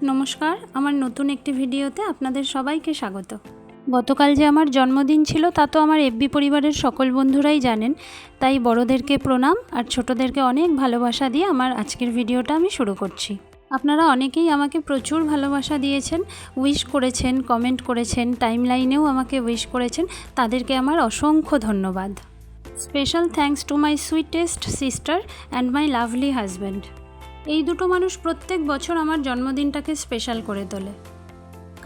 নমস্কার, আমার নতুন একটি ভিডিওতে আপনাদের সবাইকে স্বাগত। গতকাল যে আমার জন্মদিন ছিল তা তো আমার এফবি পরিবারের সকল বন্ধুরাই জানেন, তাই বড়দেরকে প্রণাম আর ছোটদেরকে অনেক ভালোবাসা দিয়ে আমার আজকের ভিডিওটা আমি শুরু করছি। আপনারা অনেকেই আমাকে প্রচুর ভালোবাসা দিয়েছেন, উইশ করেছেন, কমেন্ট করেছেন, টাইমলাইনেও আমাকে উইশ করেছেন, তাদেরকে আমার অসংখ্য ধন্যবাদ। Special thanks to my sweetest sister and my lovely husband. এই দুটো মানুষ প্রত্যেক বছর আমার জন্মদিনটাকে স্পেশাল করে তোলে।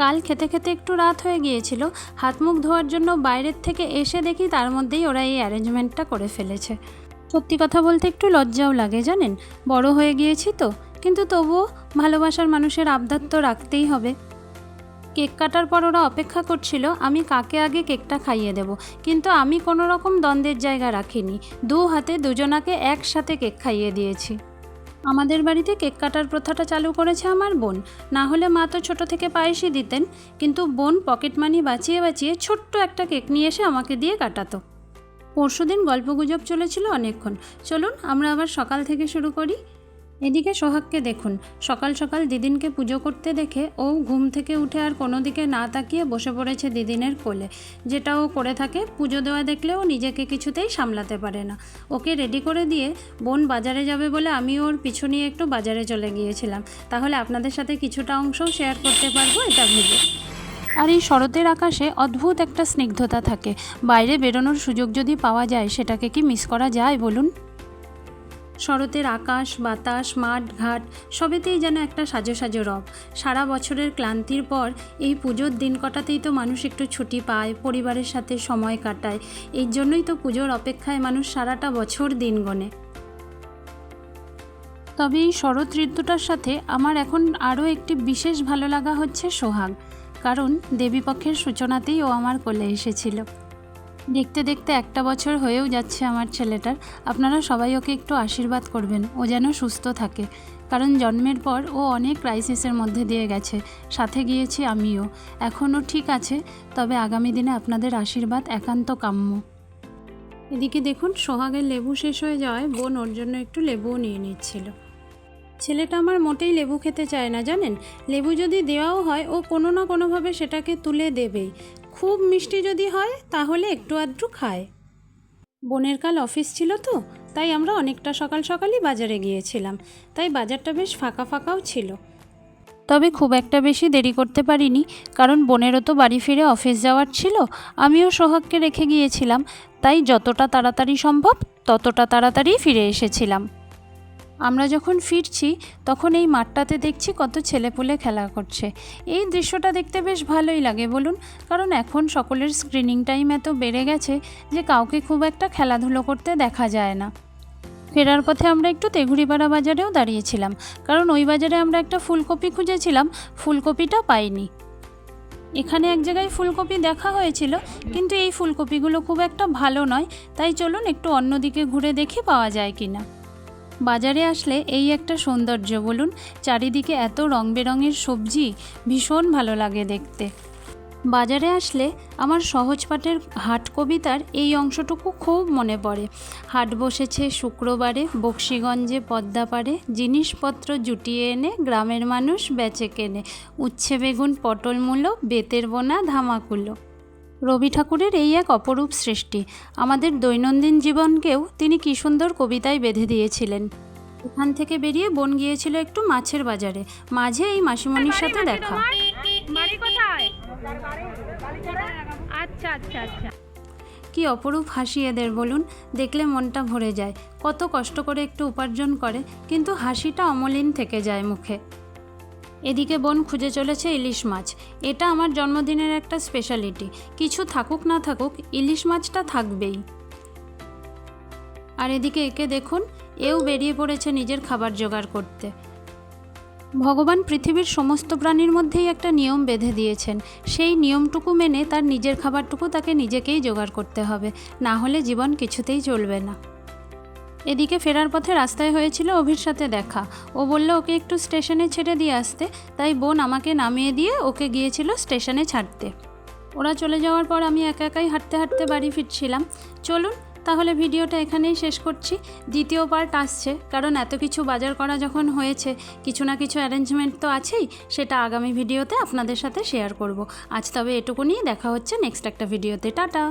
কাল খেতে খেতে একটু রাত হয়ে গিয়েছিল, হাত মুখ ধোয়ার জন্য বাইরের থেকে এসে দেখি তার মধ্যেই ওরা এই অ্যারেঞ্জমেন্টটা করে ফেলেছে। সত্যি কথা বলতে একটু লজ্জাও লাগে, জানেন, বড় হয়ে গিয়েছি তো, কিন্তু তবুও ভালোবাসার মানুষের আবদার তো রাখতেই হবে। কেক কাটার পর ওরা অপেক্ষা করছিল আমি কাকে আগে কেকটা খাইয়ে দেব, কিন্তু আমি কোনো রকম দ্বন্দ্বের জায়গা রাখিনি, দু হাতে দুজনাকে একসাথে কেক খাইয়ে দিয়েছি। আমাদের বাড়িতে কেক কাটার প্রথাটা চালু করেছে আমার বোন, না হলে মা তো ছোট থেকে পায়েসই দিতেন, কিন্তু বোন পকেট মানি বাঁচিয়ে বাঁচিয়ে ছোট্ট একটা কেক নিয়ে এসে আমাকে দিয়ে কাটাতো। পরশুদিন গল্পগুজব চলেছিল অনেকক্ষণ, চলুন আমরা আবার সকাল থেকে শুরু করি। এদিকে সোহাগকে দেখুন, সকাল সকাল দিদিনকে পুজো করতে দেখে ও ঘুম থেকে উঠে আর কোনো দিকে না তাকিয়ে বসে পড়েছে দিদিনের কোলে। যেটা ও করে থাকে, পুজো দেওয়া দেখলে ও নিজেকে কিছুতেই সামলাতে পারে না। ওকে রেডি করে দিয়ে বোন বাজারে যাবে বলে আমি ওর পিছু নিয়ে একটু বাজারে চলে গিয়েছিলাম, তাহলে আপনাদের সাথে কিছুটা অংশও শেয়ার করতে পারবো এটা ভেবে। আর এই শরতের আকাশে অদ্ভুত একটা স্নিগ্ধতা থাকে, বাইরে বেরোনোর সুযোগ যদি পাওয়া যায় সেটাকে কি মিস করা যায় বলুন। শরতের আকাশ, বাতাস, মাঠ ঘাট সবেতেই যেন একটা সাজো সাজো রব। সারা বছরের ক্লান্তির পর এই পুজোর দিন কটাতেই তো মানুষ একটু ছুটি পায়, পরিবারের সাথে সময় কাটায়। এই জন্যই তো পুজোর অপেক্ষায় মানুষ সারাটা বছর দিন গণে। তবে এই শরৎ ঋতুটার সাথে আমার এখন আরও একটি বিশেষ ভালো লাগা হচ্ছে সোহাগ, কারণ দেবীপক্ষের সূচনাতেই ও আমার কোলে এসেছিল। দেখতে দেখতে একটা বছর হয়েও যাচ্ছে আমার ছেলেটার। আপনারা সবাই ওকে একটু আশীর্বাদ করবেন, ও যেন সুস্থ থাকে, কারণ জন্মের পর ও অনেক ক্রাইসিসের মধ্যে দিয়ে গেছে, সাথে গিয়েছি আমিও। এখনও ঠিক আছে, তবে আগামী দিনে আপনাদের আশীর্বাদ একান্ত কাম্য। এদিকে দেখুন, সোহাগের লেবু শেষ হয়ে যাওয়ায় বোন ওর জন্য একটু লেবুও নিয়ে নিচ্ছিল। ছেলেটা আমার মোটেই লেবু খেতে চায় না, জানেন, লেবু যদি দেওয়াও হয় ও কোনো না কোনোভাবে সেটাকে তুলে দেবেই। খুব মিষ্টি যদি হয় তাহলে একটু আধটু খায়। বোনের কাল অফিস ছিল তো, তাই আমরা অনেকটা সকাল সকালই বাজারে গিয়েছিলাম, তাই বাজারটা বেশ ফাঁকা ফাঁকাও ছিল। তবে খুব একটা বেশি দেরি করতে পারিনি, কারণ বোনেরও তো বাড়ি ফিরে অফিস যাওয়ার ছিল, আমিও সোহাগকে রেখে গিয়েছিলাম, তাই যতটা তাড়াতাড়ি সম্ভব ততটা তাড়াতাড়ি ফিরে এসেছিলাম। আমরা যখন ফিরছি তখন এই মাঠটাতে দেখছি কত ছেলেপুলে খেলা করছে। এই দৃশ্যটা দেখতে বেশ ভালোই লাগে বলুন, কারণ এখন সকলের স্ক্রিনিং টাইম এত বেড়ে গেছে যে কাউকে খুব একটা খেলাধুলো করতে দেখা যায় না। ফেরার পথে আমরা একটু তেঘুড়িপাড়া বাজারেও দাঁড়িয়েছিলাম, কারণ ওই বাজারে আমরা একটা ফুলকপি খুঁজেছিলাম, ফুলকপিটা পাইনি। এখানে এক জায়গায় ফুলকপি দেখা হয়েছিল, কিন্তু এই ফুলকপিগুলো খুব একটা ভালো নয়, তাই চলুন একটু অন্যদিকে ঘুরে দেখি পাওয়া যায় কিনা। বাজারে আসলে এই একটা সৌন্দর্য বলুন, চারিদিকে এত রং বেরঙের সবজি, ভীষণ ভালো লাগে দেখতে। বাজারে আসলে আমার সহজপাঠের হাট কবিতার এই অংশটুকু খুব মনে পড়ে। হাট বসেছে শুক্রবারে বক্সিগঞ্জে পদ্মাপাড়ে, জিনিসপত্র জুটিয়ে এনে গ্রামের মানুষ বেচে কেনে, উচ্ছে বেগুন পটল মূলো বেতের বোনা ধামাকুলো। রবি ঠাকুরের এই এক অপরূপ সৃষ্টি, আমাদের দৈনন্দিন জীবনকেও তিনি কী সুন্দর কবিতায় বেঁধে দিয়েছিলেন। এখান থেকে বেরিয়ে বোন গিয়েছিল একটু মাছের বাজারে, মাঝে এই মাসিমণির সাথে দেখা। কি অপরূপ হাসি এদের বলুন, দেখলে মনটা ভরে যায়। কত কষ্ট করে একটু উপার্জন করে, কিন্তু হাসিটা অমলিন থেকে যায় মুখে। এদিকে বোন খুঁজে চলেছে ইলিশ মাছ, এটা আমার জন্মদিনের একটা স্পেশালিটি, কিছু থাকুক না থাকুক ইলিশ মাছটা থাকবেই। আর এদিকে একে দেখুন, এও বেরিয়ে পড়েছে নিজের খাবার জোগাড় করতে। ভগবান পৃথিবীর সমস্ত প্রাণীর মধ্যেই একটা নিয়ম বেঁধে দিয়েছেন, সেই নিয়মটুকু মেনে তার নিজের খাবারটুকু তাকে নিজেকেই জোগাড় করতে হবে, না হলে জীবন কিছুতেই চলবে না। এদিকে ফেরার পথে রাস্তায় হয়েছিল অভির সাথে দেখা, ও বলল ওকে একটু স্টেশনে ছেড়ে দিয়ে আসতে, তাই বোন আমাকে নামিয়ে দিয়ে ওকে গিয়েছিল স্টেশনে ছাড়তে। ওরা চলে যাওয়ার পর আমি একা একাই হাঁটতে হাঁটতে বাড়ি ফিরছিলাম। চলুন তাহলে ভিডিওটা এখানেই শেষ করছি। দ্বিতীয় পার্ট আসছে, কারণ এত কিছু বাজার করা যখন হয়েছে কিছু না কিছু অ্যারেঞ্জমেন্ট তো আছেই, সেটা আগামী ভিডিওতে আপনাদের সাথে শেয়ার করব। আজ তবে এটুকুনি, দেখা হচ্ছে নেক্সট একটা ভিডিওতে। টাটা।